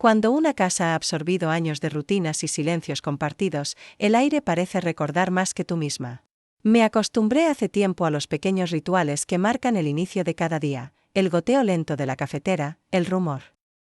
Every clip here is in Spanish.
Cuando una casa ha absorbido años de rutinas y silencios compartidos, el aire parece recordar más que tú misma. Me acostumbré hace tiempo a los pequeños rituales que marcan el inicio de cada día, el goteo lento de la cafetera, el rumor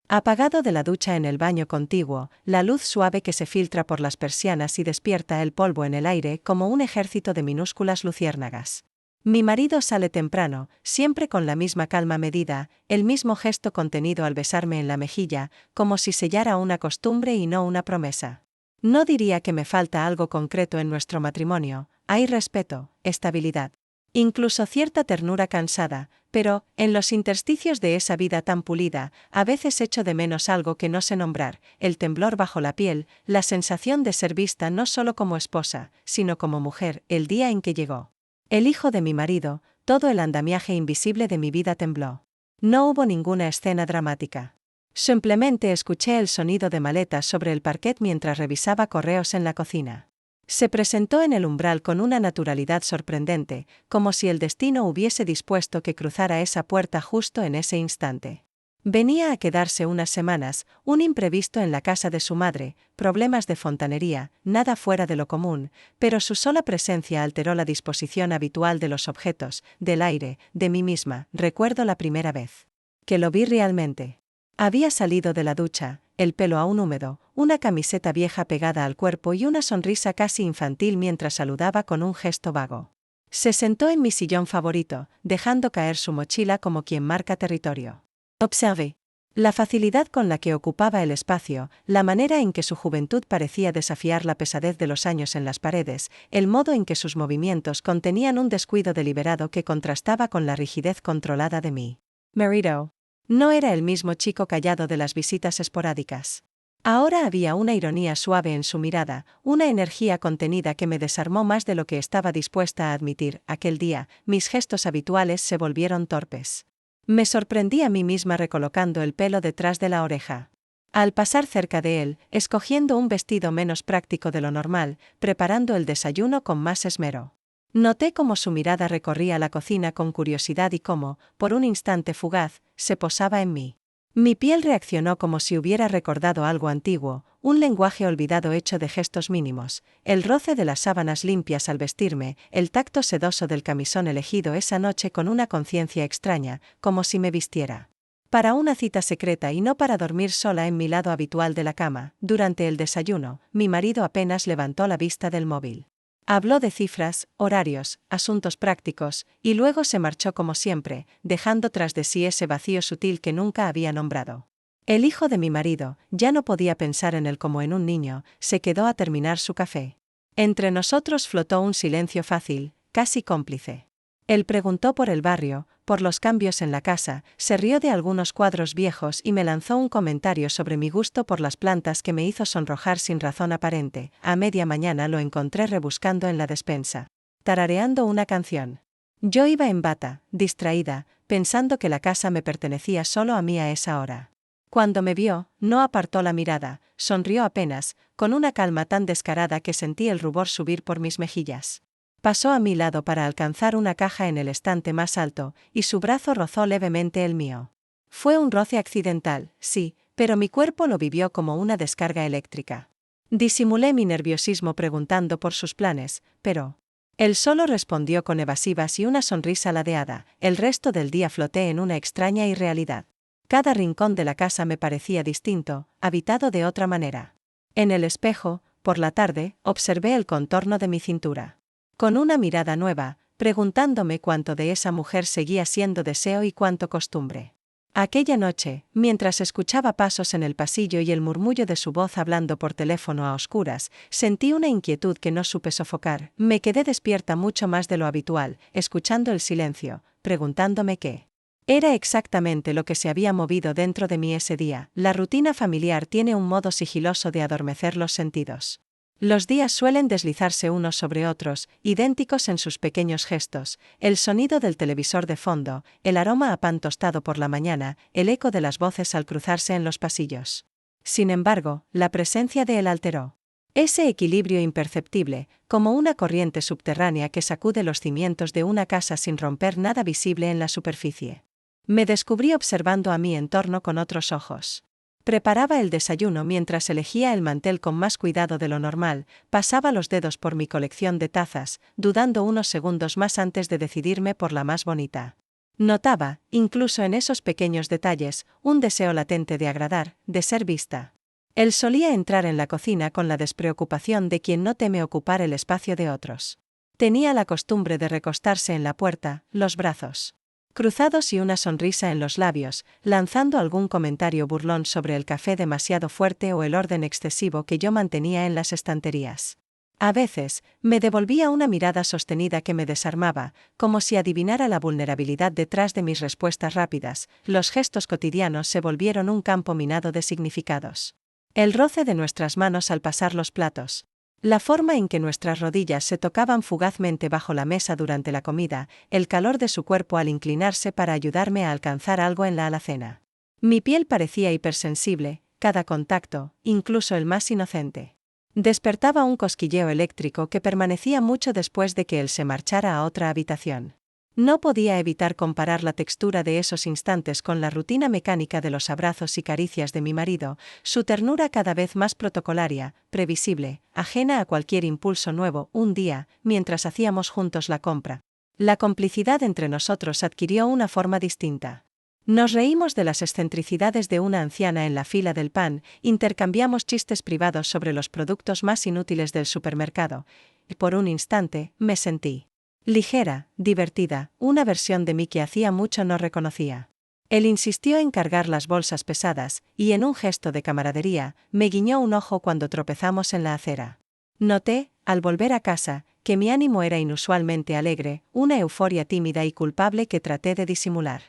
apagado de la ducha en el baño contiguo, la luz suave que se filtra por las persianas y despierta el polvo en el aire como un ejército de minúsculas luciérnagas. Mi marido sale temprano, siempre con la misma calma medida, el mismo gesto contenido al besarme en la mejilla, como si sellara una costumbre y no una promesa. No diría que me falta algo concreto en nuestro matrimonio, hay respeto, estabilidad. Incluso cierta ternura cansada, pero, en los intersticios de esa vida tan pulida, a veces echo de menos algo que no sé nombrar, el temblor bajo la piel, la sensación de ser vista no solo como esposa, sino como mujer, el día en que llegó el hijo de mi marido, todo el andamiaje invisible de mi vida tembló. No hubo ninguna escena dramática. Simplemente escuché el sonido de maletas sobre el parquet mientras revisaba correos en la cocina. Se presentó en el umbral con una naturalidad sorprendente, como si el destino hubiese dispuesto que cruzara esa puerta justo en ese instante. Venía a quedarse unas semanas, un imprevisto en la casa de su madre, problemas de fontanería, nada fuera de lo común, pero su sola presencia alteró la disposición habitual de los objetos, del aire, de mí misma. Recuerdo la primera vez que lo vi realmente. Había salido de la ducha, el pelo aún húmedo, una camiseta vieja pegada al cuerpo y una sonrisa casi infantil mientras saludaba con un gesto vago. Se sentó en mi sillón favorito, dejando caer su mochila como quien marca territorio. Observé la facilidad con la que ocupaba el espacio, la manera en que su juventud parecía desafiar la pesadez de los años en las paredes, el modo en que sus movimientos contenían un descuido deliberado que contrastaba con la rigidez controlada de mi marido. No era el mismo chico callado de las visitas esporádicas. Ahora había una ironía suave en su mirada, una energía contenida que me desarmó más de lo que estaba dispuesta a admitir. Aquel día, mis gestos habituales se volvieron torpes. Me sorprendí a mí misma recolocando el pelo detrás de la oreja. Al pasar cerca de él, escogiendo un vestido menos práctico de lo normal, preparando el desayuno con más esmero. Noté cómo su mirada recorría la cocina con curiosidad y cómo, por un instante fugaz, se posaba en mí. Mi piel reaccionó como si hubiera recordado algo antiguo, un lenguaje olvidado hecho de gestos mínimos, el roce de las sábanas limpias al vestirme, el tacto sedoso del camisón elegido esa noche con una conciencia extraña, como si me vistiera para una cita secreta y no para dormir sola en mi lado habitual de la cama. Durante el desayuno, mi marido apenas levantó la vista del móvil. Habló de cifras, horarios, asuntos prácticos, y luego se marchó como siempre, dejando tras de sí ese vacío sutil que nunca había nombrado. El hijo de mi marido, ya no podía pensar en él como en un niño, se quedó a terminar su café. Entre nosotros flotó un silencio fácil, casi cómplice. Él preguntó por el barrio, por los cambios en la casa, se rió de algunos cuadros viejos y me lanzó un comentario sobre mi gusto por las plantas que me hizo sonrojar sin razón aparente. A media mañana lo encontré rebuscando en la despensa, tarareando una canción. Yo iba en bata, distraída, pensando que la casa me pertenecía solo a mí a esa hora. Cuando me vio, no apartó la mirada, sonrió apenas, con una calma tan descarada que sentí el rubor subir por mis mejillas. Pasó a mi lado para alcanzar una caja en el estante más alto, y su brazo rozó levemente el mío. Fue un roce accidental, sí, pero mi cuerpo lo vivió como una descarga eléctrica. Disimulé mi nerviosismo preguntando por sus planes, pero él solo respondió con evasivas y una sonrisa ladeada. El resto del día floté en una extraña irrealidad. Cada rincón de la casa me parecía distinto, habitado de otra manera. En el espejo, por la tarde, observé el contorno de mi cintura. Con una mirada nueva, preguntándome cuánto de esa mujer seguía siendo deseo y cuánto costumbre. Aquella noche, mientras escuchaba pasos en el pasillo y el murmullo de su voz hablando por teléfono a oscuras, sentí una inquietud que no supe sofocar. Me quedé despierta mucho más de lo habitual, escuchando el silencio, preguntándome qué era exactamente lo que se había movido dentro de mí ese día. La rutina familiar tiene un modo sigiloso de adormecer los sentidos. Los días suelen deslizarse unos sobre otros, idénticos en sus pequeños gestos, el sonido del televisor de fondo, el aroma a pan tostado por la mañana, el eco de las voces al cruzarse en los pasillos. Sin embargo, la presencia de él alteró ese equilibrio imperceptible, como una corriente subterránea que sacude los cimientos de una casa sin romper nada visible en la superficie. Me descubrí observando a mi entorno con otros ojos. Preparaba el desayuno mientras elegía el mantel con más cuidado de lo normal, pasaba los dedos por mi colección de tazas, dudando unos segundos más antes de decidirme por la más bonita. Notaba, incluso en esos pequeños detalles, un deseo latente de agradar, de ser vista. Él solía entrar en la cocina con la despreocupación de quien no teme ocupar el espacio de otros. Tenía la costumbre de recostarse en la puerta, los brazos cruzados y una sonrisa en los labios, lanzando algún comentario burlón sobre el café demasiado fuerte o el orden excesivo que yo mantenía en las estanterías. A veces, me devolvía una mirada sostenida que me desarmaba, como si adivinara la vulnerabilidad detrás de mis respuestas rápidas. Los gestos cotidianos se volvieron un campo minado de significados. El roce de nuestras manos al pasar los platos. La forma en que nuestras rodillas se tocaban fugazmente bajo la mesa durante la comida, el calor de su cuerpo al inclinarse para ayudarme a alcanzar algo en la alacena. Mi piel parecía hipersensible, cada contacto, incluso el más inocente. Despertaba un cosquilleo eléctrico que permanecía mucho después de que él se marchara a otra habitación. No podía evitar comparar la textura de esos instantes con la rutina mecánica de los abrazos y caricias de mi marido, su ternura cada vez más protocolaria, previsible, ajena a cualquier impulso nuevo. Un día, mientras hacíamos juntos la compra, la complicidad entre nosotros adquirió una forma distinta. Nos reímos de las excentricidades de una anciana en la fila del pan, intercambiamos chistes privados sobre los productos más inútiles del supermercado, y por un instante, me sentí ligera, divertida, una versión de mí que hacía mucho no reconocía. Él insistió en cargar las bolsas pesadas, y en un gesto de camaradería, me guiñó un ojo cuando tropezamos en la acera. Noté, al volver a casa, que mi ánimo era inusualmente alegre, una euforia tímida y culpable que traté de disimular.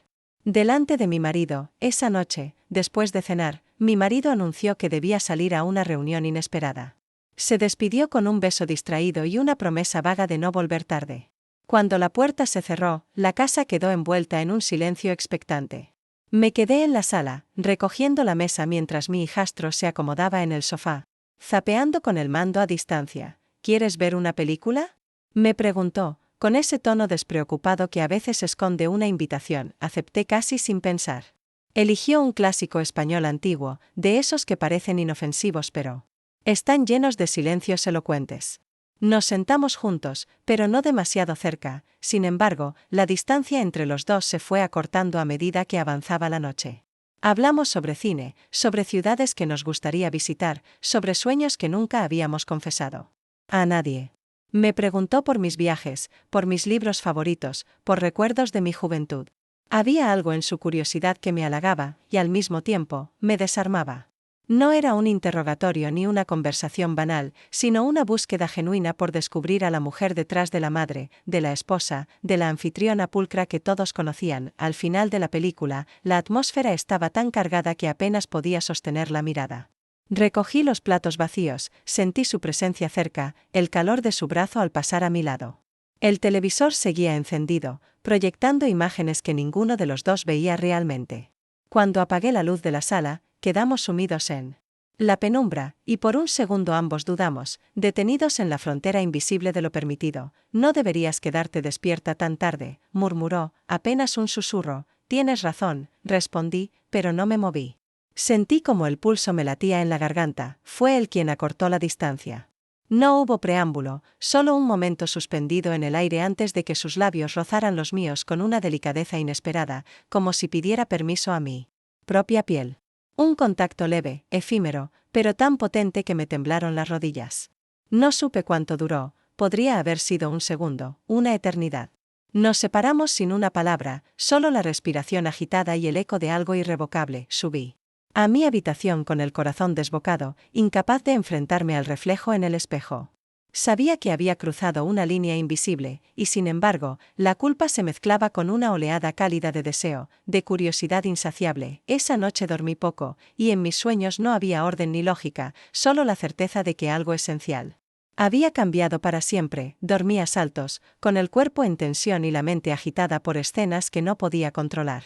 Delante de mi marido, esa noche, después de cenar, mi marido anunció que debía salir a una reunión inesperada. Se despidió con un beso distraído y una promesa vaga de no volver tarde. Cuando la puerta se cerró, la casa quedó envuelta en un silencio expectante. Me quedé en la sala, recogiendo la mesa mientras mi hijastro se acomodaba en el sofá, zapeando con el mando a distancia. ¿Quieres ver una película?, me preguntó, con ese tono despreocupado que a veces esconde una invitación. Acepté casi sin pensar. Eligió un clásico español antiguo, de esos que parecen inofensivos pero están llenos de silencios elocuentes. Nos sentamos juntos, pero no demasiado cerca. Sin embargo, la distancia entre los dos se fue acortando a medida que avanzaba la noche. Hablamos sobre cine, sobre ciudades que nos gustaría visitar, sobre sueños que nunca habíamos confesado a nadie. Me preguntó por mis viajes, por mis libros favoritos, por recuerdos de mi juventud. Había algo en su curiosidad que me halagaba, y al mismo tiempo, me desarmaba. No era un interrogatorio ni una conversación banal, sino una búsqueda genuina por descubrir a la mujer detrás de la madre, de la esposa, de la anfitriona pulcra que todos conocían. Al final de la película, la atmósfera estaba tan cargada que apenas podía sostener la mirada. Recogí los platos vacíos, sentí su presencia cerca, el calor de su brazo al pasar a mi lado. El televisor seguía encendido, proyectando imágenes que ninguno de los dos veía realmente. Cuando apagué la luz de la sala, quedamos sumidos en la penumbra, y por un segundo ambos dudamos, detenidos en la frontera invisible de lo permitido. No deberías quedarte despierta tan tarde, murmuró, apenas un susurro. Tienes razón, respondí, pero no me moví. Sentí como el pulso me latía en la garganta. Fue él quien acortó la distancia. No hubo preámbulo, solo un momento suspendido en el aire antes de que sus labios rozaran los míos con una delicadeza inesperada, como si pidiera permiso a mi propia piel. Un contacto leve, efímero, pero tan potente que me temblaron las rodillas. No supe cuánto duró, podría haber sido un segundo, una eternidad. Nos separamos sin una palabra, solo la respiración agitada y el eco de algo irrevocable. Subí a mi habitación con el corazón desbocado, incapaz de enfrentarme al reflejo en el espejo. Sabía que había cruzado una línea invisible, y sin embargo, la culpa se mezclaba con una oleada cálida de deseo, de curiosidad insaciable. Esa noche dormí poco, y en mis sueños no había orden ni lógica, solo la certeza de que algo esencial había cambiado para siempre. Dormí a saltos, con el cuerpo en tensión y la mente agitada por escenas que no podía controlar.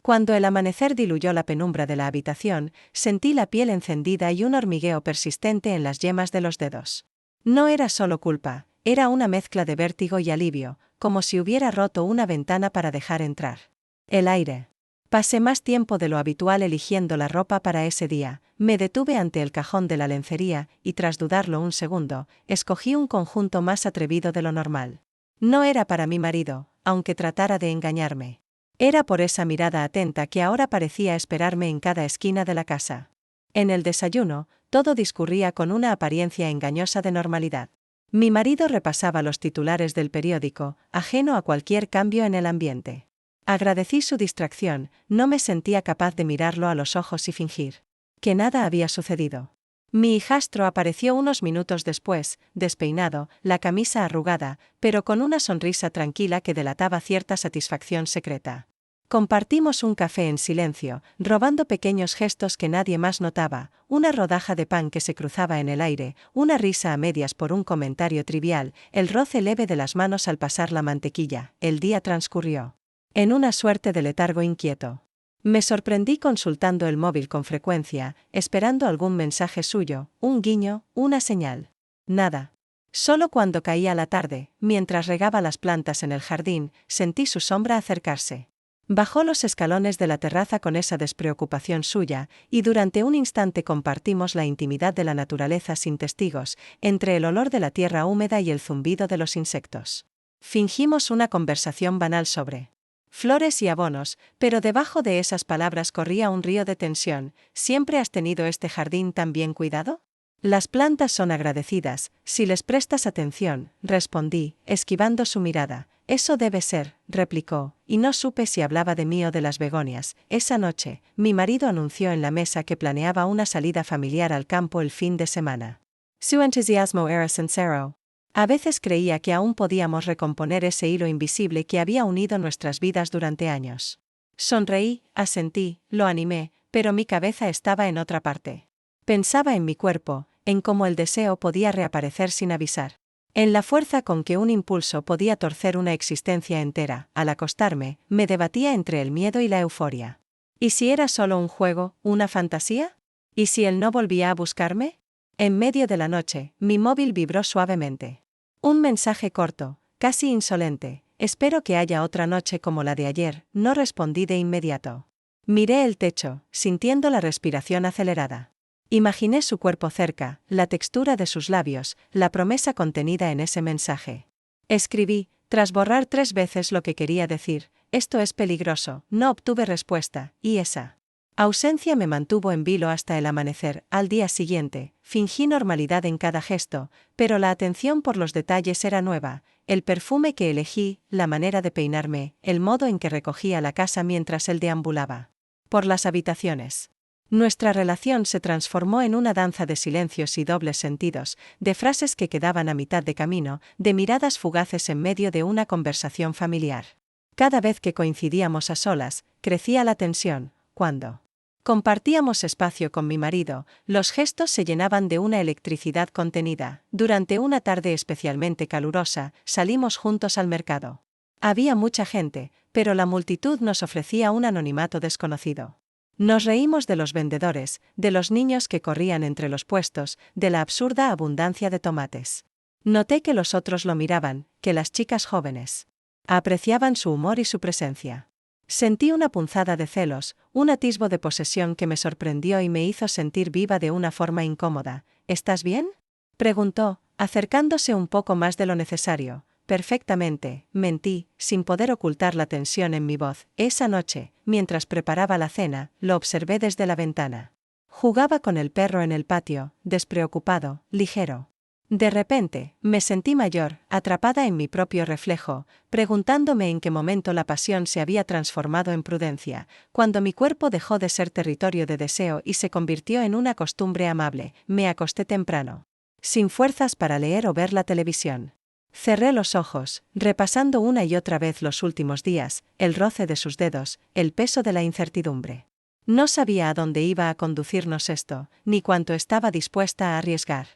Cuando el amanecer diluyó la penumbra de la habitación, sentí la piel encendida y un hormigueo persistente en las yemas de los dedos. No era solo culpa, era una mezcla de vértigo y alivio, como si hubiera roto una ventana para dejar entrar el aire. Pasé más tiempo de lo habitual eligiendo la ropa para ese día, me detuve ante el cajón de la lencería y tras dudarlo un segundo, escogí un conjunto más atrevido de lo normal. No era para mi marido, aunque tratara de engañarme. Era por esa mirada atenta que ahora parecía esperarme en cada esquina de la casa. En el desayuno, todo discurría con una apariencia engañosa de normalidad. Mi marido repasaba los titulares del periódico, ajeno a cualquier cambio en el ambiente. Agradecí su distracción, no me sentía capaz de mirarlo a los ojos y fingir que nada había sucedido. Mi hijastro apareció unos minutos después, despeinado, la camisa arrugada, pero con una sonrisa tranquila que delataba cierta satisfacción secreta. Compartimos un café en silencio, robando pequeños gestos que nadie más notaba, una rodaja de pan que se cruzaba en el aire, una risa a medias por un comentario trivial, el roce leve de las manos al pasar la mantequilla. El día transcurrió en una suerte de letargo inquieto. Me sorprendí consultando el móvil con frecuencia, esperando algún mensaje suyo, un guiño, una señal. Nada. Solo cuando caía la tarde, mientras regaba las plantas en el jardín, sentí su sombra acercarse. Bajó los escalones de la terraza con esa despreocupación suya, y durante un instante compartimos la intimidad de la naturaleza sin testigos, entre el olor de la tierra húmeda y el zumbido de los insectos. Fingimos una conversación banal sobre flores y abonos, pero debajo de esas palabras corría un río de tensión. ¿Siempre has tenido este jardín tan bien cuidado? Las plantas son agradecidas, si les prestas atención, respondí, esquivando su mirada. Eso debe ser, replicó, y no supe si hablaba de mí o de las begonias. Esa noche, mi marido anunció en la mesa que planeaba una salida familiar al campo el fin de semana. Su entusiasmo era sincero. A veces creía que aún podíamos recomponer ese hilo invisible que había unido nuestras vidas durante años. Sonreí, asentí, lo animé, pero mi cabeza estaba en otra parte. Pensaba en mi cuerpo, en cómo el deseo podía reaparecer sin avisar. En la fuerza con que un impulso podía torcer una existencia entera. Al acostarme, me debatía entre el miedo y la euforia. ¿Y si era solo un juego, una fantasía? ¿Y si él no volvía a buscarme? En medio de la noche, mi móvil vibró suavemente. Un mensaje corto, casi insolente. Espero que haya otra noche como la de ayer, no respondí de inmediato. Miré el techo, sintiendo la respiración acelerada. Imaginé su cuerpo cerca, la textura de sus labios, la promesa contenida en ese mensaje. Escribí, tras borrar 3 veces lo que quería decir, esto es peligroso. No obtuve respuesta, y esa ausencia me mantuvo en vilo hasta el amanecer. Al día siguiente, fingí normalidad en cada gesto, pero la atención por los detalles era nueva, el perfume que elegí, la manera de peinarme, el modo en que recogía la casa mientras él deambulaba por las habitaciones. Nuestra relación se transformó en una danza de silencios y dobles sentidos, de frases que quedaban a mitad de camino, de miradas fugaces en medio de una conversación familiar. Cada vez que coincidíamos a solas, crecía la tensión. Cuando compartíamos espacio con mi marido, los gestos se llenaban de una electricidad contenida. Durante una tarde especialmente calurosa, salimos juntos al mercado. Había mucha gente, pero la multitud nos ofrecía un anonimato desconocido. Nos reímos de los vendedores, de los niños que corrían entre los puestos, de la absurda abundancia de tomates. Noté que los otros lo miraban, que las chicas jóvenes apreciaban su humor y su presencia. Sentí una punzada de celos, un atisbo de posesión que me sorprendió y me hizo sentir viva de una forma incómoda. ¿Estás bien?, preguntó, acercándose un poco más de lo necesario. Perfectamente, mentí, sin poder ocultar la tensión en mi voz. Esa noche, mientras preparaba la cena, lo observé desde la ventana. Jugaba con el perro en el patio, despreocupado, ligero. De repente, me sentí mayor, atrapada en mi propio reflejo, preguntándome en qué momento la pasión se había transformado en prudencia, cuando mi cuerpo dejó de ser territorio de deseo y se convirtió en una costumbre amable. Me acosté temprano, sin fuerzas para leer o ver la televisión. Cerré los ojos, repasando una y otra vez los últimos días, el roce de sus dedos, el peso de la incertidumbre. No sabía a dónde iba a conducirnos esto, ni cuánto estaba dispuesta a arriesgar.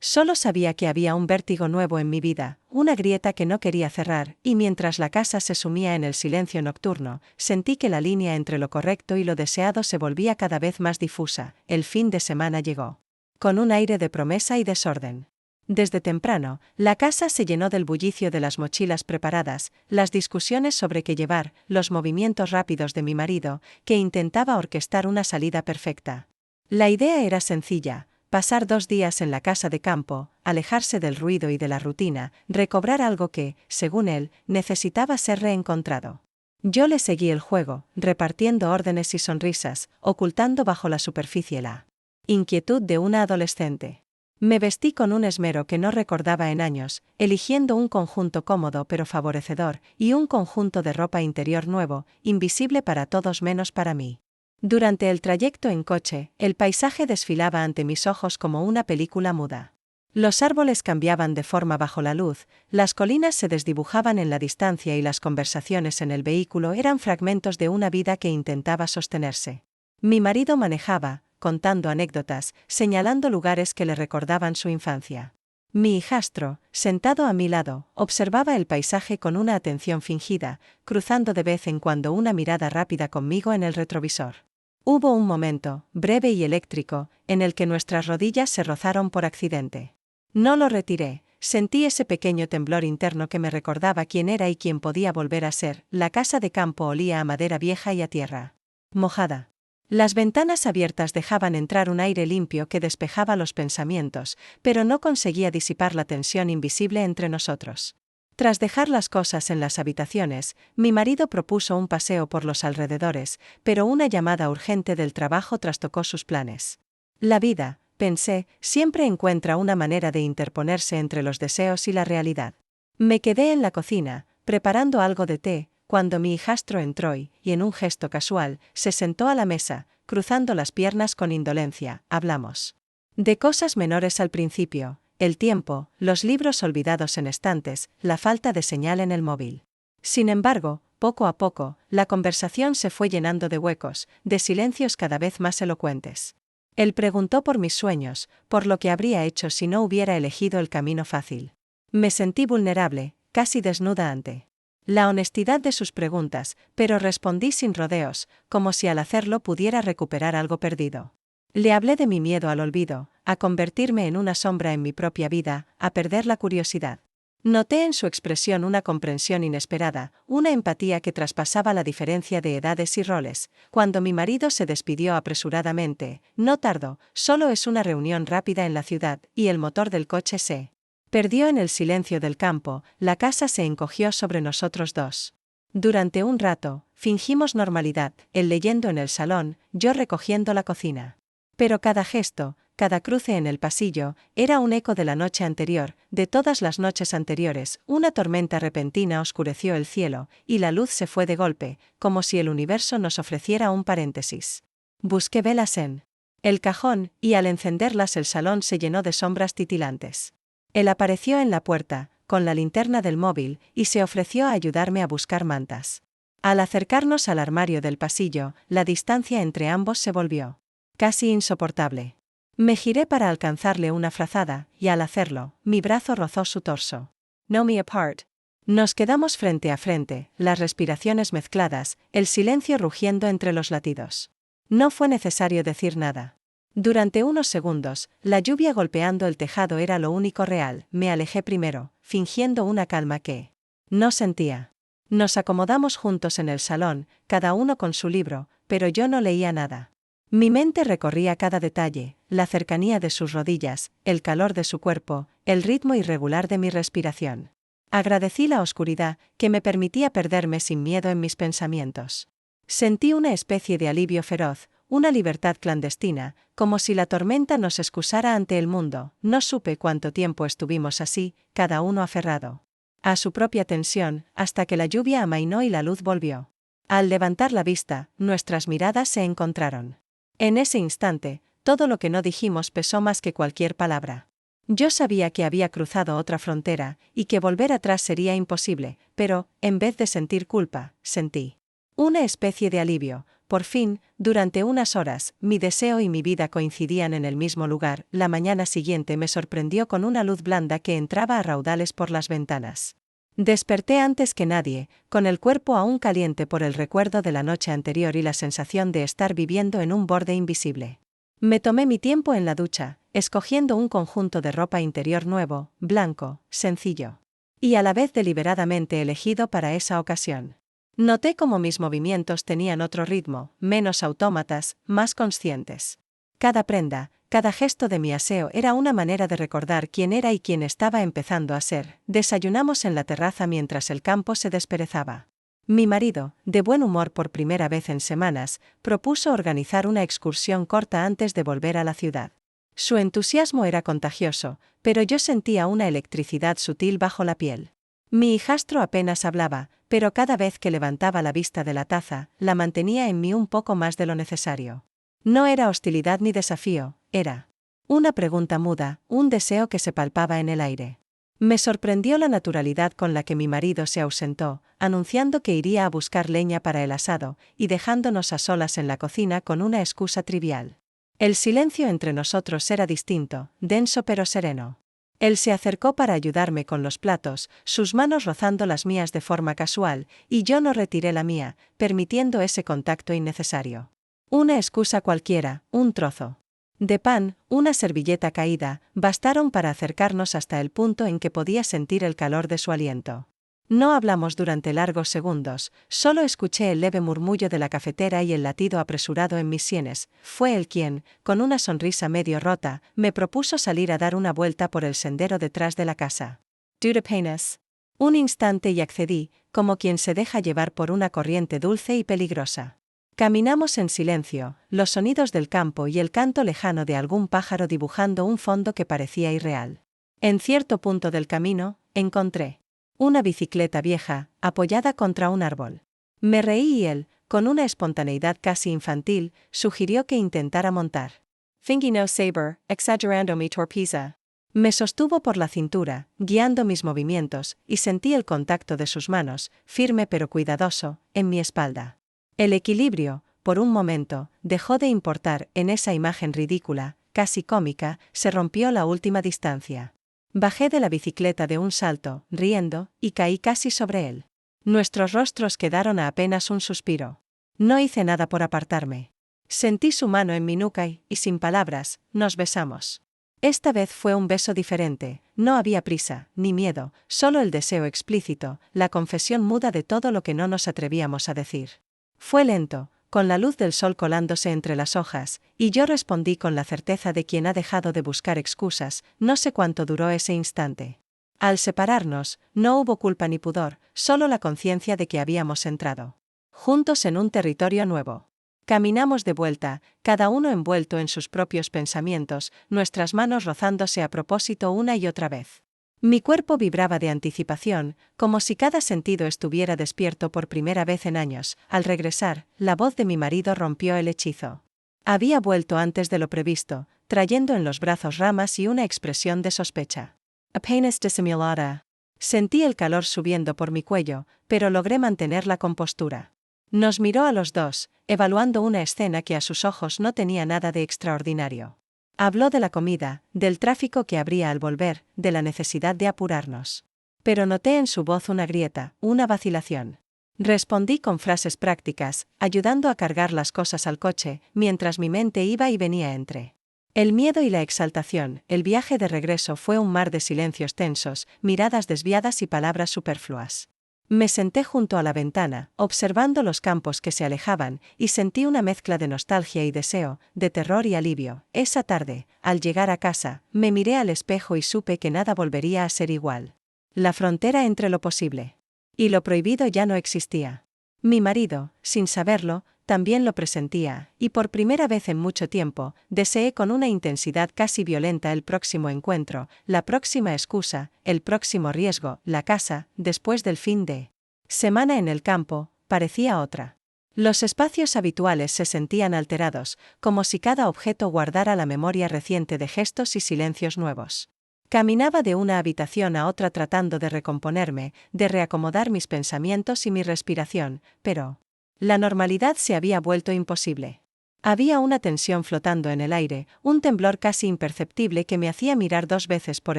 Solo sabía que había un vértigo nuevo en mi vida, una grieta que no quería cerrar, y mientras la casa se sumía en el silencio nocturno, sentí que la línea entre lo correcto y lo deseado se volvía cada vez más difusa. El fin de semana llegó con un aire de promesa y desorden. Desde temprano, la casa se llenó del bullicio de las mochilas preparadas, las discusiones sobre qué llevar, los movimientos rápidos de mi marido, que intentaba orquestar una salida perfecta. La idea era sencilla: pasar 2 días en la casa de campo, alejarse del ruido y de la rutina, recobrar algo que, según él, necesitaba ser reencontrado. Yo le seguí el juego, repartiendo órdenes y sonrisas, ocultando bajo la superficie la inquietud de una adolescente. Me vestí con un esmero que no recordaba en años, eligiendo un conjunto cómodo pero favorecedor, y un conjunto de ropa interior nuevo, invisible para todos menos para mí. Durante el trayecto en coche, el paisaje desfilaba ante mis ojos como una película muda. Los árboles cambiaban de forma bajo la luz, las colinas se desdibujaban en la distancia y las conversaciones en el vehículo eran fragmentos de una vida que intentaba sostenerse. Mi marido manejaba, contando anécdotas, señalando lugares que le recordaban su infancia. Mi hijastro, sentado a mi lado, observaba el paisaje con una atención fingida, cruzando de vez en cuando una mirada rápida conmigo en el retrovisor. Hubo un momento, breve y eléctrico, en el que nuestras rodillas se rozaron por accidente. No lo retiré, sentí ese pequeño temblor interno que me recordaba quién era y quién podía volver a ser. La casa de campo olía a madera vieja y a tierra mojada. Las ventanas abiertas dejaban entrar un aire limpio que despejaba los pensamientos, pero no conseguía disipar la tensión invisible entre nosotros. Tras dejar las cosas en las habitaciones, mi marido propuso un paseo por los alrededores, pero una llamada urgente del trabajo trastocó sus planes. La vida, pensé, siempre encuentra una manera de interponerse entre los deseos y la realidad. Me quedé en la cocina, preparando algo de té, cuando mi hijastro entró y, en un gesto casual, se sentó a la mesa, cruzando las piernas con indolencia. Hablamos de cosas menores al principio: el tiempo, los libros olvidados en estantes, la falta de señal en el móvil. Sin embargo, poco a poco, la conversación se fue llenando de huecos, de silencios cada vez más elocuentes. Él preguntó por mis sueños, por lo que habría hecho si no hubiera elegido el camino fácil. Me sentí vulnerable, casi desnuda ante la honestidad de sus preguntas, pero respondí sin rodeos, como si al hacerlo pudiera recuperar algo perdido. Le hablé de mi miedo al olvido, a convertirme en una sombra en mi propia vida, a perder la curiosidad. Noté en su expresión una comprensión inesperada, una empatía que traspasaba la diferencia de edades y roles. Cuando mi marido se despidió apresuradamente: no tardó, solo es una reunión rápida en la ciudad, y el motor del coche se perdió en el silencio del campo. La casa se encogió sobre nosotros dos. Durante un rato, fingimos normalidad, él leyendo en el salón, yo recogiendo la cocina. Pero cada gesto, cada cruce en el pasillo, era un eco de la noche anterior, de todas las noches anteriores. Una tormenta repentina oscureció el cielo, y la luz se fue de golpe, como si el universo nos ofreciera un paréntesis. Busqué velas en el cajón, y al encenderlas el salón se llenó de sombras titilantes. Él apareció en la puerta, con la linterna del móvil, y se ofreció a ayudarme a buscar mantas. Al acercarnos al armario del pasillo, la distancia entre ambos se volvió casi insoportable. Me giré para alcanzarle una frazada, y al hacerlo, mi brazo rozó su torso. No me apart. Nos quedamos frente a frente, las respiraciones mezcladas, el silencio rugiendo entre los latidos. No fue necesario decir nada. Durante unos segundos, la lluvia golpeando el tejado era lo único real. Me alejé primero, fingiendo una calma que no sentía. Nos acomodamos juntos en el salón, cada uno con su libro, pero yo no leía nada. Mi mente recorría cada detalle: la cercanía de sus rodillas, el calor de su cuerpo, el ritmo irregular de mi respiración. Agradecí la oscuridad, que me permitía perderme sin miedo en mis pensamientos. Sentí una especie de alivio feroz, una libertad clandestina, como si la tormenta nos excusara ante el mundo. No supe cuánto tiempo estuvimos así, cada uno aferrado a su propia tensión, hasta que la lluvia amainó y la luz volvió. Al levantar la vista, nuestras miradas se encontraron. En ese instante, todo lo que no dijimos pesó más que cualquier palabra. Yo sabía que había cruzado otra frontera, y que volver atrás sería imposible, pero, en vez de sentir culpa, sentí una especie de alivio. Por fin, durante unas horas, mi deseo y mi vida coincidían en el mismo lugar. La mañana siguiente me sorprendió con una luz blanda que entraba a raudales por las ventanas. Desperté antes que nadie, con el cuerpo aún caliente por el recuerdo de la noche anterior y la sensación de estar viviendo en un borde invisible. Me tomé mi tiempo en la ducha, escogiendo un conjunto de ropa interior nuevo, blanco, sencillo. Y a la vez deliberadamente elegido para esa ocasión. Noté cómo mis movimientos tenían otro ritmo, menos autómatas, más conscientes. Cada prenda, cada gesto de mi aseo era una manera de recordar quién era y quién estaba empezando a ser. Desayunamos en la terraza mientras el campo se desperezaba. Mi marido, de buen humor por primera vez en semanas, propuso organizar una excursión corta antes de volver a la ciudad. Su entusiasmo era contagioso, pero yo sentía una electricidad sutil bajo la piel. Mi hijastro apenas hablaba, pero cada vez que levantaba la vista de la taza, la mantenía en mí un poco más de lo necesario. No era hostilidad ni desafío, era una pregunta muda, un deseo que se palpaba en el aire. Me sorprendió la naturalidad con la que mi marido se ausentó, anunciando que iría a buscar leña para el asado, y dejándonos a solas en la cocina con una excusa trivial. El silencio entre nosotros era distinto, denso pero sereno. Él se acercó para ayudarme con los platos, sus manos rozando las mías de forma casual, y yo no retiré la mía, permitiendo ese contacto innecesario. Una excusa cualquiera, un trozo de pan, una servilleta caída, bastaron para acercarnos hasta el punto en que podía sentir el calor de su aliento. No hablamos durante largos segundos, solo escuché el leve murmullo de la cafetera y el latido apresurado en mis sienes. Fue él quien, con una sonrisa medio rota, me propuso salir a dar una vuelta por el sendero detrás de la casa. «¿Do apenas?» Un instante y accedí, como quien se deja llevar por una corriente dulce y peligrosa. Caminamos en silencio, los sonidos del campo y el canto lejano de algún pájaro dibujando un fondo que parecía irreal. En cierto punto del camino, encontré una bicicleta vieja, apoyada contra un árbol. Me reí y él, con una espontaneidad casi infantil, sugirió que intentara montar. Fingi no saber, exagerando mi torpeza. Me sostuvo por la cintura, guiando mis movimientos, y sentí el contacto de sus manos, firme pero cuidadoso, en mi espalda. El equilibrio, por un momento, dejó de importar. En esa imagen ridícula, casi cómica, se rompió la última distancia. Bajé de la bicicleta de un salto, riendo, y caí casi sobre él. Nuestros rostros quedaron a apenas un suspiro. No hice nada por apartarme. Sentí su mano en mi nuca y, sin palabras, nos besamos. Esta vez fue un beso diferente, no había prisa, ni miedo, solo el deseo explícito, la confesión muda de todo lo que no nos atrevíamos a decir. Fue lento, con la luz del sol colándose entre las hojas, y yo respondí con la certeza de quien ha dejado de buscar excusas. No sé cuánto duró ese instante. Al separarnos, no hubo culpa ni pudor, solo la conciencia de que habíamos entrado juntos en un territorio nuevo. Caminamos de vuelta, cada uno envuelto en sus propios pensamientos, nuestras manos rozándose a propósito una y otra vez. Mi cuerpo vibraba de anticipación, como si cada sentido estuviera despierto por primera vez en años. Al regresar, la voz de mi marido rompió el hechizo. Había vuelto antes de lo previsto, trayendo en los brazos ramas y una expresión de sospecha. Apenas disimulada. Sentí el calor subiendo por mi cuello, pero logré mantener la compostura. Nos miró a los dos, evaluando una escena que a sus ojos no tenía nada de extraordinario. Habló de la comida, del tráfico que habría al volver, de la necesidad de apurarnos. Pero noté en su voz una grieta, una vacilación. Respondí con frases prácticas, ayudando a cargar las cosas al coche, mientras mi mente iba y venía entre el miedo y la exaltación. El viaje de regreso fue un mar de silencios tensos, miradas desviadas y palabras superfluas. Me senté junto a la ventana, observando los campos que se alejaban, y sentí una mezcla de nostalgia y deseo, de terror y alivio. Esa tarde, al llegar a casa, me miré al espejo y supe que nada volvería a ser igual. La frontera entre lo posible y lo prohibido ya no existía. Mi marido, sin saberlo, también lo presentía, y por primera vez en mucho tiempo, deseé con una intensidad casi violenta el próximo encuentro, la próxima excusa, el próximo riesgo. La casa, después del fin de semana en el campo, parecía otra. Los espacios habituales se sentían alterados, como si cada objeto guardara la memoria reciente de gestos y silencios nuevos. Caminaba de una habitación a otra tratando de recomponerme, de reacomodar mis pensamientos y mi respiración, pero la normalidad se había vuelto imposible. Había una tensión flotando en el aire, un temblor casi imperceptible que me hacía mirar 2 veces por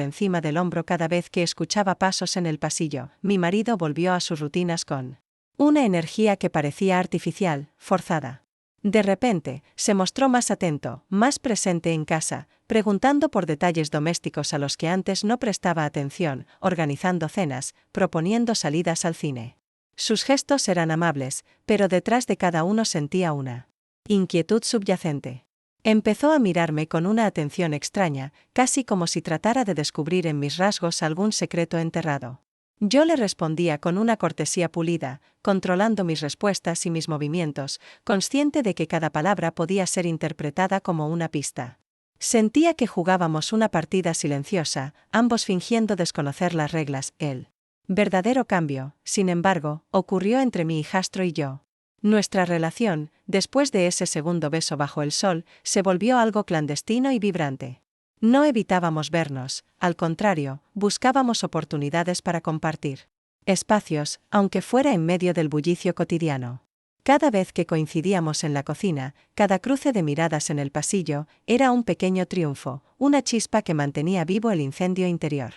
encima del hombro cada vez que escuchaba pasos en el pasillo. Mi marido volvió a sus rutinas con una energía que parecía artificial, forzada. De repente, se mostró más atento, más presente en casa, preguntando por detalles domésticos a los que antes no prestaba atención, organizando cenas, proponiendo salidas al cine. Sus gestos eran amables, pero detrás de cada uno sentía una inquietud subyacente. Empezó a mirarme con una atención extraña, casi como si tratara de descubrir en mis rasgos algún secreto enterrado. Yo le respondía con una cortesía pulida, controlando mis respuestas y mis movimientos, consciente de que cada palabra podía ser interpretada como una pista. Sentía que jugábamos una partida silenciosa, ambos fingiendo desconocer las reglas. El verdadero cambio, sin embargo, ocurrió entre mi hijastro y yo. Nuestra relación, después de ese segundo beso bajo el sol, se volvió algo clandestino y vibrante. No evitábamos vernos, al contrario, buscábamos oportunidades para compartir espacios, aunque fuera en medio del bullicio cotidiano. Cada vez que coincidíamos en la cocina, cada cruce de miradas en el pasillo, era un pequeño triunfo, una chispa que mantenía vivo el incendio interior.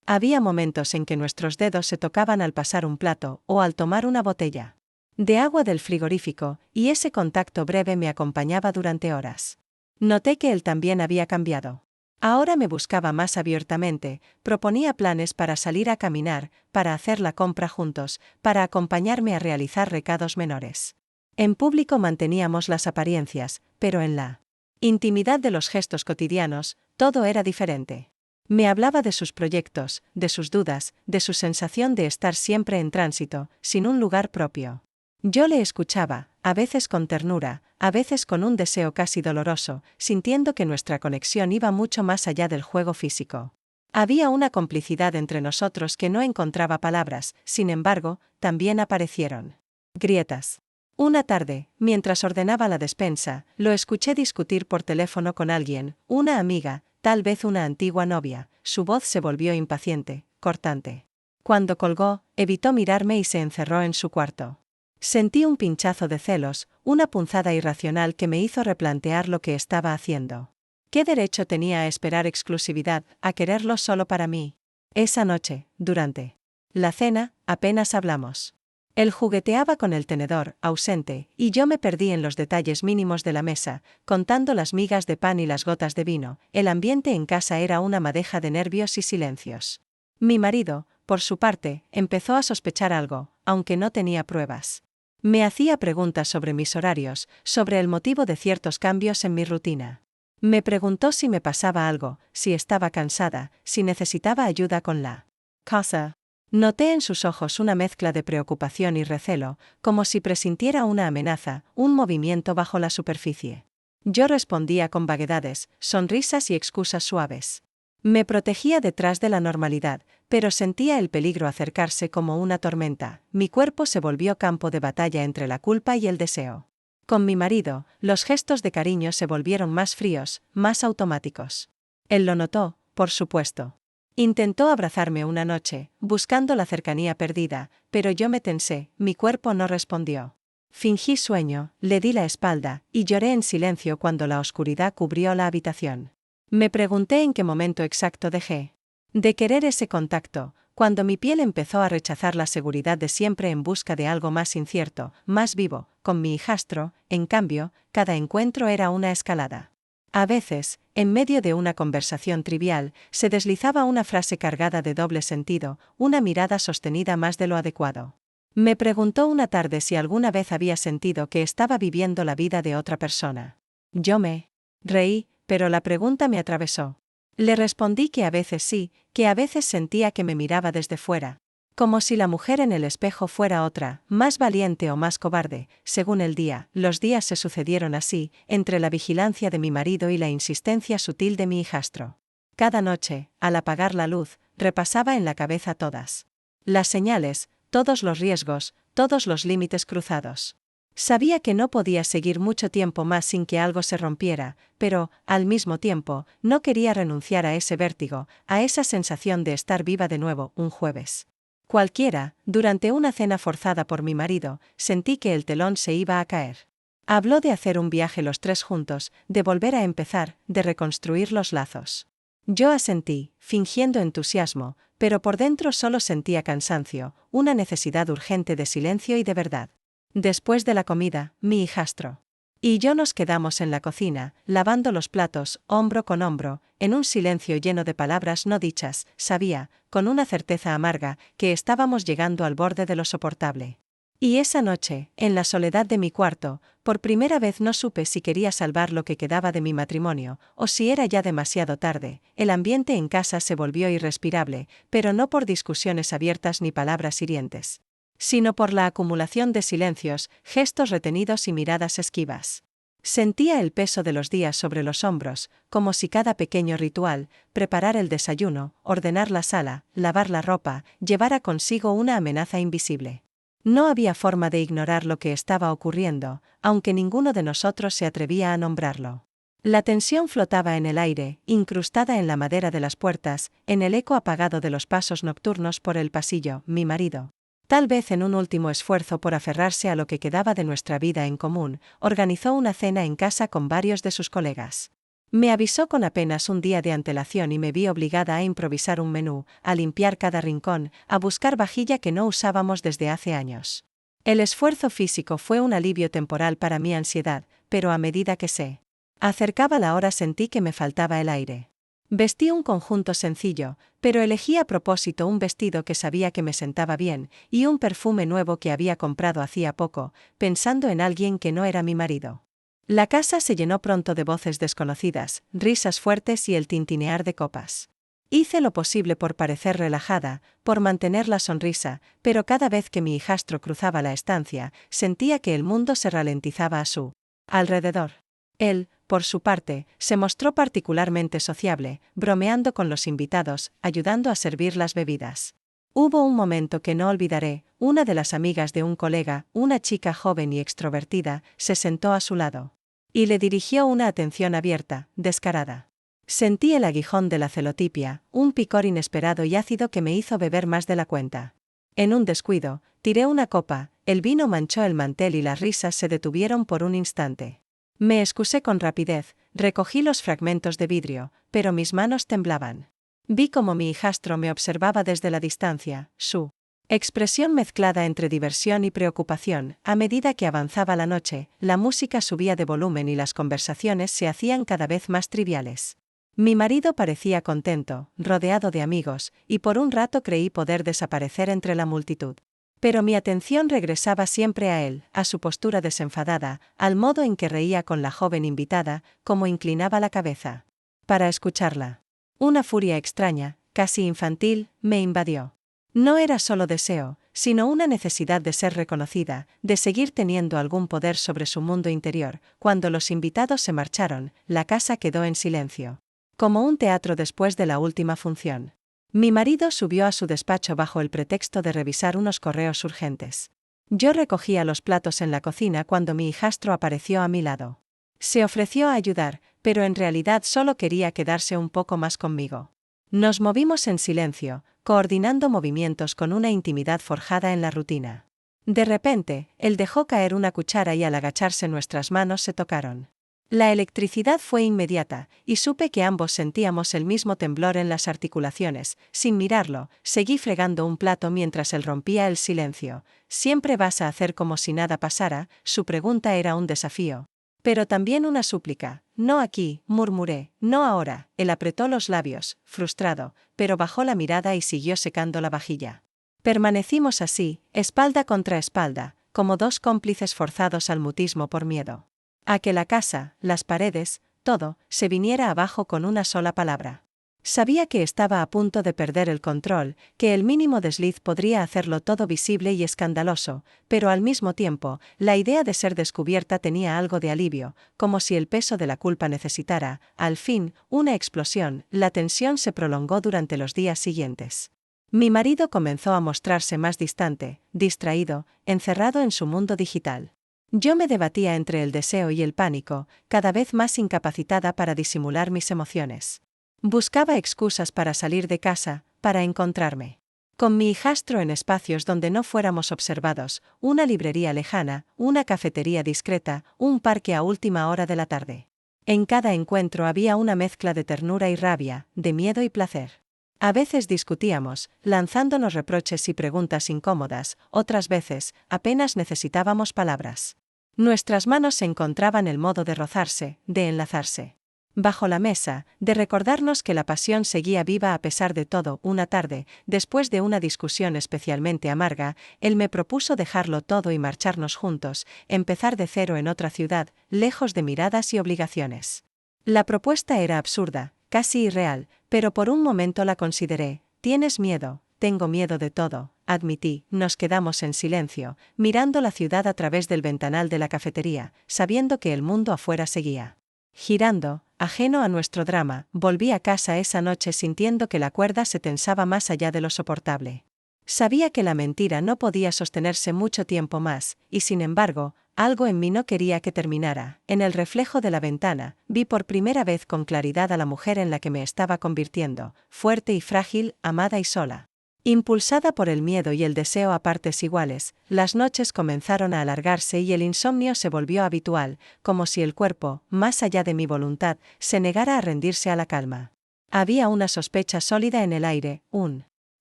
Había momentos en que nuestros dedos se tocaban al pasar un plato o al tomar una botella de agua del frigorífico, y ese contacto breve me acompañaba durante horas. Noté que él también había cambiado. Ahora me buscaba más abiertamente, proponía planes para salir a caminar, para hacer la compra juntos, para acompañarme a realizar recados menores. En público manteníamos las apariencias, pero en la intimidad de los gestos cotidianos, todo era diferente. Me hablaba de sus proyectos, de sus dudas, de su sensación de estar siempre en tránsito, sin un lugar propio. Yo le escuchaba, a veces con ternura, a veces con un deseo casi doloroso, sintiendo que nuestra conexión iba mucho más allá del juego físico. Había una complicidad entre nosotros que no encontraba palabras, sin embargo, también aparecieron grietas. Una tarde, mientras ordenaba la despensa, lo escuché discutir por teléfono con alguien, una amiga, tal vez una antigua novia. Su voz se volvió impaciente, cortante. Cuando colgó, evitó mirarme y se encerró en su cuarto. Sentí un pinchazo de celos, una punzada irracional que me hizo replantear lo que estaba haciendo. ¿Qué derecho tenía a esperar exclusividad, a quererlo solo para mí? Esa noche, durante la cena, apenas hablamos. Él jugueteaba con el tenedor, ausente, y yo me perdí en los detalles mínimos de la mesa, contando las migas de pan y las gotas de vino. El ambiente en casa era una madeja de nervios y silencios. Mi marido, por su parte, empezó a sospechar algo, aunque no tenía pruebas. Me hacía preguntas sobre mis horarios, sobre el motivo de ciertos cambios en mi rutina. Me preguntó si me pasaba algo, si estaba cansada, si necesitaba ayuda con la casa. Noté en sus ojos una mezcla de preocupación y recelo, como si presintiera una amenaza, un movimiento bajo la superficie. Yo respondía con vaguedades, sonrisas y excusas suaves. Me protegía detrás de la normalidad, pero sentía el peligro acercarse como una tormenta. Mi cuerpo se volvió campo de batalla entre la culpa y el deseo. Con mi marido, los gestos de cariño se volvieron más fríos, más automáticos. Él lo notó, por supuesto. Intentó abrazarme una noche, buscando la cercanía perdida, pero yo me tensé, mi cuerpo no respondió. Fingí sueño, le di la espalda, y lloré en silencio cuando la oscuridad cubrió la habitación. Me pregunté en qué momento exacto dejé de querer ese contacto, cuando mi piel empezó a rechazar la seguridad de siempre en busca de algo más incierto, más vivo. Con mi hijastro, en cambio, cada encuentro era una escalada. A veces, en medio de una conversación trivial, se deslizaba una frase cargada de doble sentido, una mirada sostenida más de lo adecuado. Me preguntó una tarde si alguna vez había sentido que estaba viviendo la vida de otra persona. Yo me reí, pero la pregunta me atravesó. Le respondí que a veces sí, que a veces sentía que me miraba desde fuera, como si la mujer en el espejo fuera otra, más valiente o más cobarde, según el día. Los días se sucedieron así, entre la vigilancia de mi marido y la insistencia sutil de mi hijastro. Cada noche, al apagar la luz, repasaba en la cabeza todas las señales, todos los riesgos, todos los límites cruzados. Sabía que no podía seguir mucho tiempo más sin que algo se rompiera, pero, al mismo tiempo, no quería renunciar a ese vértigo, a esa sensación de estar viva de nuevo. Un jueves cualquiera, durante una cena forzada por mi marido, sentí que el telón se iba a caer. Habló de hacer un viaje los tres juntos, de volver a empezar, de reconstruir los lazos. Yo asentí, fingiendo entusiasmo, pero por dentro solo sentía cansancio, una necesidad urgente de silencio y de verdad. Después de la comida, mi hijastro Y yo nos quedamos en la cocina, lavando los platos, hombro con hombro, en un silencio lleno de palabras no dichas. Sabía, con una certeza amarga, que estábamos llegando al borde de lo soportable. Y esa noche, en la soledad de mi cuarto, por primera vez no supe si quería salvar lo que quedaba de mi matrimonio, o si era ya demasiado tarde. El ambiente en casa se volvió irrespirable, pero no por discusiones abiertas ni palabras hirientes, sino por la acumulación de silencios, gestos retenidos y miradas esquivas. Sentía el peso de los días sobre los hombros, como si cada pequeño ritual, preparar el desayuno, ordenar la sala, lavar la ropa, llevara consigo una amenaza invisible. No había forma de ignorar lo que estaba ocurriendo, aunque ninguno de nosotros se atrevía a nombrarlo. La tensión flotaba en el aire, incrustada en la madera de las puertas, en el eco apagado de los pasos nocturnos por el pasillo. Mi marido, tal vez en un último esfuerzo por aferrarse a lo que quedaba de nuestra vida en común, organizó una cena en casa con varios de sus colegas. Me avisó con apenas un día de antelación y me vi obligada a improvisar un menú, a limpiar cada rincón, a buscar vajilla que no usábamos desde hace años. El esfuerzo físico fue un alivio temporal para mi ansiedad, pero a medida que se acercaba la hora sentí que me faltaba el aire. Vestí un conjunto sencillo, pero elegí a propósito un vestido que sabía que me sentaba bien, y un perfume nuevo que había comprado hacía poco, pensando en alguien que no era mi marido. La casa se llenó pronto de voces desconocidas, risas fuertes y el tintinear de copas. Hice lo posible por parecer relajada, por mantener la sonrisa, pero cada vez que mi hijastro cruzaba la estancia, sentía que el mundo se ralentizaba a su alrededor. Él, por su parte, se mostró particularmente sociable, bromeando con los invitados, ayudando a servir las bebidas. Hubo un momento que no olvidaré. Una de las amigas de un colega, una chica joven y extrovertida, se sentó a su lado. Y le dirigió una atención abierta, descarada. Sentí el aguijón de la celotipia, un picor inesperado y ácido que me hizo beber más de la cuenta. En un descuido, tiré una copa, el vino manchó el mantel y las risas se detuvieron por un instante. Me excusé con rapidez, recogí los fragmentos de vidrio, pero mis manos temblaban. Vi cómo mi hijastro me observaba desde la distancia, su expresión mezclada entre diversión y preocupación. A medida que avanzaba la noche, la música subía de volumen y las conversaciones se hacían cada vez más triviales. Mi marido parecía contento, rodeado de amigos, y por un rato creí poder desaparecer entre la multitud. Pero mi atención regresaba siempre a él, a su postura desenfadada, al modo en que reía con la joven invitada, cómo inclinaba la cabeza para escucharla. Una furia extraña, casi infantil, me invadió. No era solo deseo, sino una necesidad de ser reconocida, de seguir teniendo algún poder sobre su mundo interior. Cuando los invitados se marcharon, la casa quedó en silencio, como un teatro después de la última función. Mi marido subió a su despacho bajo el pretexto de revisar unos correos urgentes. Yo recogía los platos en la cocina cuando mi hijastro apareció a mi lado. Se ofreció a ayudar, pero en realidad solo quería quedarse un poco más conmigo. Nos movimos en silencio, coordinando movimientos con una intimidad forjada en la rutina. De repente, él dejó caer una cuchara y al agacharse nuestras manos se tocaron. La electricidad fue inmediata, y supe que ambos sentíamos el mismo temblor en las articulaciones. Sin mirarlo, seguí fregando un plato mientras él rompía el silencio. ¿Siempre vas a hacer como si nada pasara? Su pregunta era un desafío. Pero también una súplica. No aquí, murmuré, no ahora. Él apretó los labios, frustrado, pero bajó la mirada y siguió secando la vajilla. Permanecimos así, espalda contra espalda, como dos cómplices forzados al mutismo por miedo a que la casa, las paredes, todo, se viniera abajo con una sola palabra. Sabía que estaba a punto de perder el control, que el mínimo desliz podría hacerlo todo visible y escandaloso, pero al mismo tiempo, la idea de ser descubierta tenía algo de alivio, como si el peso de la culpa necesitara, al fin, una explosión. La tensión se prolongó durante los días siguientes. Mi marido comenzó a mostrarse más distante, distraído, encerrado en su mundo digital. Yo me debatía entre el deseo y el pánico, cada vez más incapacitada para disimular mis emociones. Buscaba excusas para salir de casa, para encontrarme con mi hijastro en espacios donde no fuéramos observados, una librería lejana, una cafetería discreta, un parque a última hora de la tarde. En cada encuentro había una mezcla de ternura y rabia, de miedo y placer. A veces discutíamos, lanzándonos reproches y preguntas incómodas, otras veces, apenas necesitábamos palabras. Nuestras manos se encontraban el modo de rozarse, de enlazarse. Bajo la mesa, de recordarnos que la pasión seguía viva a pesar de todo. Una tarde, después de una discusión especialmente amarga, él me propuso dejarlo todo y marcharnos juntos, empezar de cero en otra ciudad, lejos de miradas y obligaciones. La propuesta era absurda, casi irreal, pero por un momento la consideré. ¿Tienes miedo? Tengo miedo de todo, admití. Nos quedamos en silencio, mirando la ciudad a través del ventanal de la cafetería, sabiendo que el mundo afuera seguía girando. Ajeno a nuestro drama, volví a casa esa noche sintiendo que la cuerda se tensaba más allá de lo soportable. Sabía que la mentira no podía sostenerse mucho tiempo más, y sin embargo, algo en mí no quería que terminara. En el reflejo de la ventana, vi por primera vez con claridad a la mujer en la que me estaba convirtiendo, fuerte y frágil, amada y sola. Impulsada por el miedo y el deseo a partes iguales, las noches comenzaron a alargarse y el insomnio se volvió habitual, como si el cuerpo, más allá de mi voluntad, se negara a rendirse a la calma. Había una sospecha sólida en el aire, un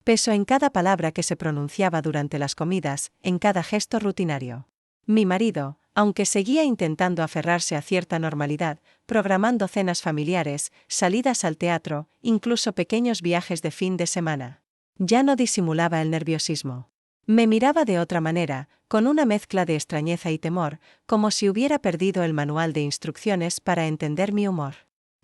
peso en cada palabra que se pronunciaba durante las comidas, en cada gesto rutinario. Mi marido, aunque seguía intentando aferrarse a cierta normalidad, programando cenas familiares, salidas al teatro, incluso pequeños viajes de fin de semana, ya no disimulaba el nerviosismo. Me miraba de otra manera, con una mezcla de extrañeza y temor, como si hubiera perdido el manual de instrucciones para entender mi humor.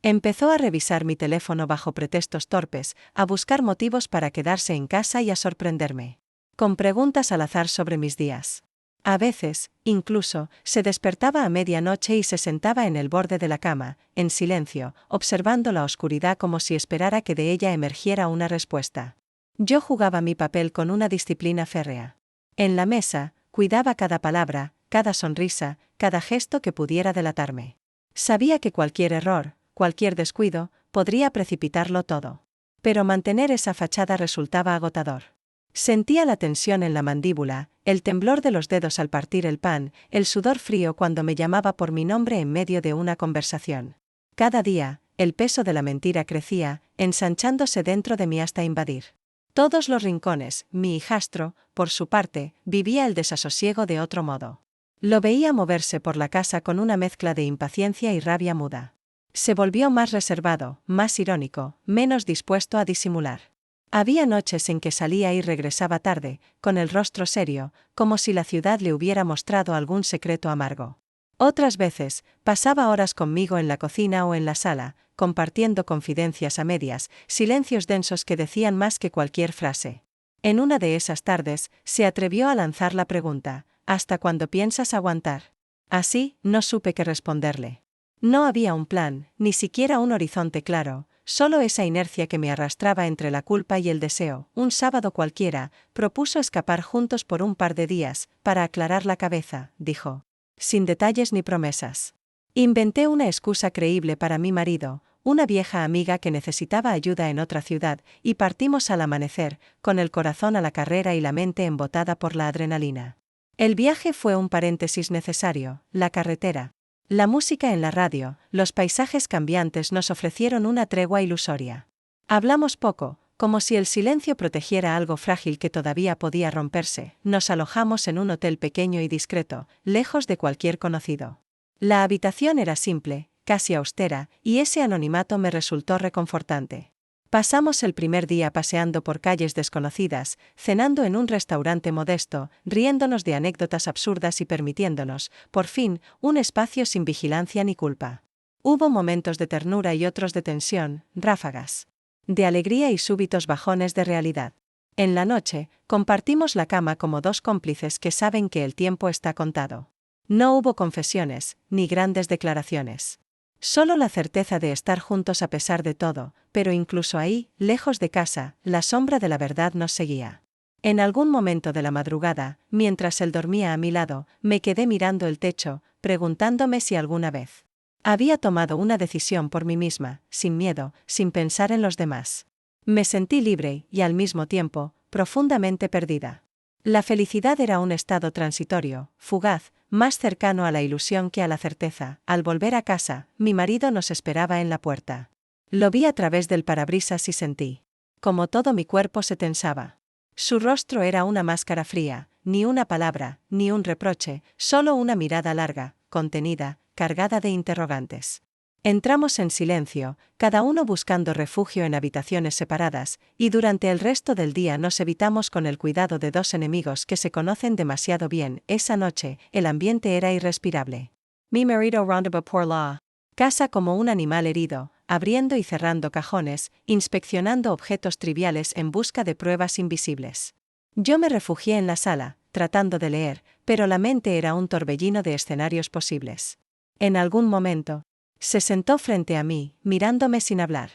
Empezó a revisar mi teléfono bajo pretextos torpes, a buscar motivos para quedarse en casa y a sorprenderme con preguntas al azar sobre mis días. A veces, incluso, se despertaba a medianoche y se sentaba en el borde de la cama, en silencio, observando la oscuridad como si esperara que de ella emergiera una respuesta. Yo jugaba mi papel con una disciplina férrea. En la mesa, cuidaba cada palabra, cada sonrisa, cada gesto que pudiera delatarme. Sabía que cualquier error, cualquier descuido, podría precipitarlo todo. Pero mantener esa fachada resultaba agotador. Sentía la tensión en la mandíbula, el temblor de los dedos al partir el pan, el sudor frío cuando me llamaba por mi nombre en medio de una conversación. Cada día, el peso de la mentira crecía, ensanchándose dentro de mí hasta invadir todos los rincones. Mi hijastro, por su parte, vivía el desasosiego de otro modo. Lo veía moverse por la casa con una mezcla de impaciencia y rabia muda. Se volvió más reservado, más irónico, menos dispuesto a disimular. Había noches en que salía y regresaba tarde, con el rostro serio, como si la ciudad le hubiera mostrado algún secreto amargo. Otras veces, pasaba horas conmigo en la cocina o en la sala, compartiendo confidencias a medias, silencios densos que decían más que cualquier frase. En una de esas tardes, se atrevió a lanzar la pregunta: ¿hasta cuándo piensas aguantar? Así, no supe qué responderle. No había un plan, ni siquiera un horizonte claro, solo esa inercia que me arrastraba entre la culpa y el deseo. Un sábado cualquiera, propuso escapar juntos por un par de días, para aclarar la cabeza, dijo. Sin detalles ni promesas. Inventé una excusa creíble para mi marido, una vieja amiga que necesitaba ayuda en otra ciudad, y partimos al amanecer, con el corazón a la carrera y la mente embotada por la adrenalina. El viaje fue un paréntesis necesario. La carretera, la música en la radio, los paisajes cambiantes nos ofrecieron una tregua ilusoria. Hablamos poco, como si el silencio protegiera algo frágil que todavía podía romperse. Nos alojamos en un hotel pequeño y discreto, lejos de cualquier conocido. La habitación era simple, casi austera, y ese anonimato me resultó reconfortante. Pasamos el primer día paseando por calles desconocidas, cenando en un restaurante modesto, riéndonos de anécdotas absurdas y permitiéndonos, por fin, un espacio sin vigilancia ni culpa. Hubo momentos de ternura y otros de tensión, ráfagas de alegría y súbitos bajones de realidad. En la noche, compartimos la cama como dos cómplices que saben que el tiempo está contado. No hubo confesiones, ni grandes declaraciones. Solo la certeza de estar juntos a pesar de todo, pero incluso ahí, lejos de casa, la sombra de la verdad nos seguía. En algún momento de la madrugada, mientras él dormía a mi lado, me quedé mirando el techo, preguntándome si alguna vez había tomado una decisión por mí misma, sin miedo, sin pensar en los demás. Me sentí libre y, al mismo tiempo, profundamente perdida. La felicidad era un estado transitorio, fugaz, más cercano a la ilusión que a la certeza. Al volver a casa, mi marido nos esperaba en la puerta. Lo vi a través del parabrisas y sentí como todo mi cuerpo se tensaba. Su rostro era una máscara fría, ni una palabra, ni un reproche, solo una mirada larga, contenida, cargada de interrogantes. Entramos en silencio, cada uno buscando refugio en habitaciones separadas, y durante el resto del día nos evitamos con el cuidado de dos enemigos que se conocen demasiado bien. Esa noche, el ambiente era irrespirable. Mi marido rondaba por la casa como un animal herido, abriendo y cerrando cajones, inspeccionando objetos triviales en busca de pruebas invisibles. Yo me refugié en la sala, tratando de leer, pero la mente era un torbellino de escenarios posibles. En algún momento, se sentó frente a mí, mirándome sin hablar.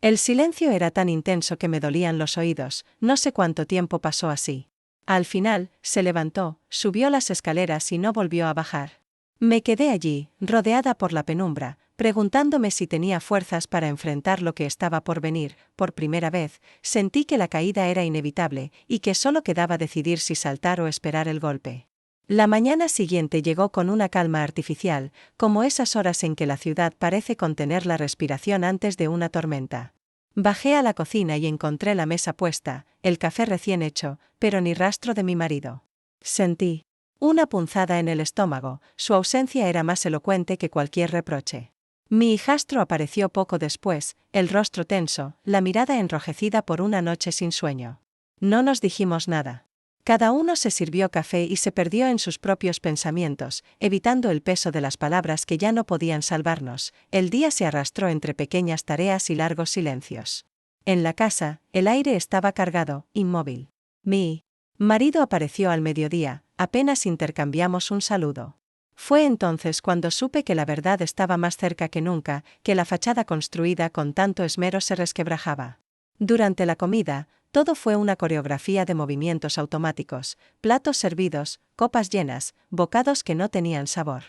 El silencio era tan intenso que me dolían los oídos, no sé cuánto tiempo pasó así. Al final, se levantó, subió las escaleras y no volvió a bajar. Me quedé allí, rodeada por la penumbra, preguntándome si tenía fuerzas para enfrentar lo que estaba por venir. Por primera vez, sentí que la caída era inevitable, y que solo quedaba decidir si saltar o esperar el golpe. La mañana siguiente llegó con una calma artificial, como esas horas en que la ciudad parece contener la respiración antes de una tormenta. Bajé a la cocina y encontré la mesa puesta, el café recién hecho, pero ni rastro de mi marido. Sentí una punzada en el estómago, su ausencia era más elocuente que cualquier reproche. Mi hijastro apareció poco después, el rostro tenso, la mirada enrojecida por una noche sin sueño. No nos dijimos nada. Cada uno se sirvió café y se perdió en sus propios pensamientos, evitando el peso de las palabras que ya no podían salvarnos. El día se arrastró entre pequeñas tareas y largos silencios. En la casa, el aire estaba cargado, inmóvil. Mi marido apareció al mediodía, apenas intercambiamos un saludo. Fue entonces cuando supe que la verdad estaba más cerca que nunca, que la fachada construida con tanto esmero se resquebrajaba. Durante la comida, todo fue una coreografía de movimientos automáticos, platos servidos, copas llenas, bocados que no tenían sabor.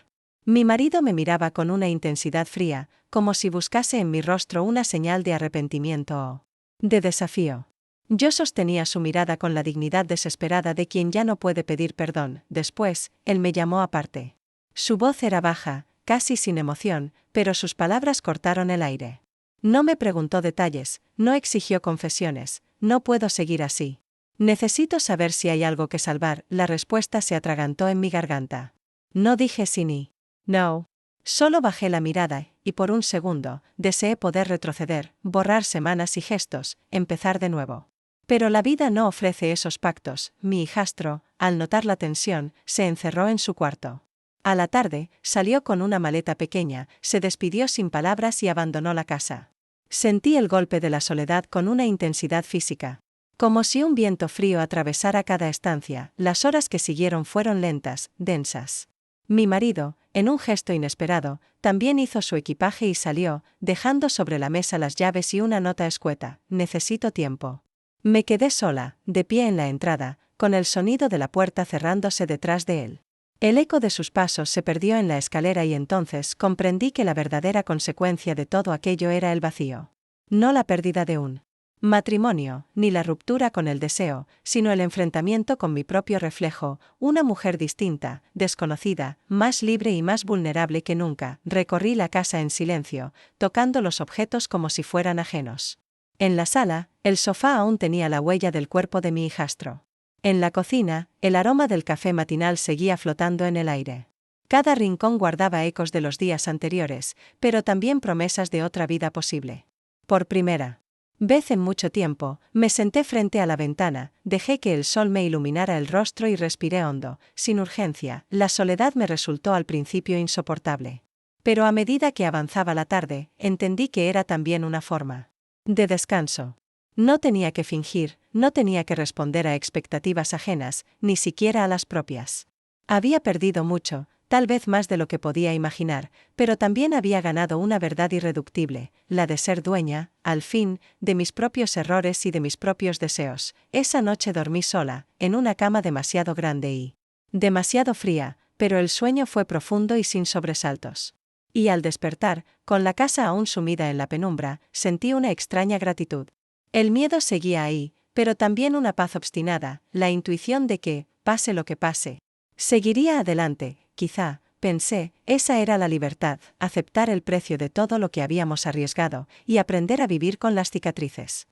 Mi marido me miraba con una intensidad fría, como si buscase en mi rostro una señal de arrepentimiento o de desafío. Yo sostenía su mirada con la dignidad desesperada de quien ya no puede pedir perdón. Después, él me llamó aparte. Su voz era baja, casi sin emoción, pero sus palabras cortaron el aire. No me preguntó detalles, no exigió confesiones. No puedo seguir así. Necesito saber si hay algo que salvar. La respuesta se atragantó en mi garganta. No dije sí ni no. Solo bajé la mirada, y por un segundo, deseé poder retroceder, borrar semanas y gestos, empezar de nuevo. Pero la vida no ofrece esos pactos. Mi hijastro, al notar la tensión, se encerró en su cuarto. A la tarde, salió con una maleta pequeña, se despidió sin palabras y abandonó la casa. Sentí el golpe de la soledad con una intensidad física. Como si un viento frío atravesara cada estancia, las horas que siguieron fueron lentas, densas. Mi marido, en un gesto inesperado, también hizo su equipaje y salió, dejando sobre la mesa las llaves y una nota escueta: necesito tiempo. Me quedé sola, de pie en la entrada, con el sonido de la puerta cerrándose detrás de él. El eco de sus pasos se perdió en la escalera y entonces comprendí que la verdadera consecuencia de todo aquello era el vacío. No la pérdida de un matrimonio, ni la ruptura con el deseo, sino el enfrentamiento con mi propio reflejo, una mujer distinta, desconocida, más libre y más vulnerable que nunca. Recorrí la casa en silencio, tocando los objetos como si fueran ajenos. En la sala, el sofá aún tenía la huella del cuerpo de mi hijastro. En la cocina, el aroma del café matinal seguía flotando en el aire. Cada rincón guardaba ecos de los días anteriores, pero también promesas de otra vida posible. Por primera vez en mucho tiempo, me senté frente a la ventana, dejé que el sol me iluminara el rostro y respiré hondo, sin urgencia. La soledad me resultó al principio insoportable. Pero a medida que avanzaba la tarde, entendí que era también una forma de descanso. No tenía que fingir, no tenía que responder a expectativas ajenas, ni siquiera a las propias. Había perdido mucho, tal vez más de lo que podía imaginar, pero también había ganado una verdad irreductible, la de ser dueña, al fin, de mis propios errores y de mis propios deseos. Esa noche dormí sola, en una cama demasiado grande y demasiado fría, pero el sueño fue profundo y sin sobresaltos. Y al despertar, con la casa aún sumida en la penumbra, sentí una extraña gratitud. El miedo seguía ahí, pero también una paz obstinada, la intuición de que, pase lo que pase, seguiría adelante. Quizá, pensé, esa era la libertad, aceptar el precio de todo lo que habíamos arriesgado, y aprender a vivir con las cicatrices.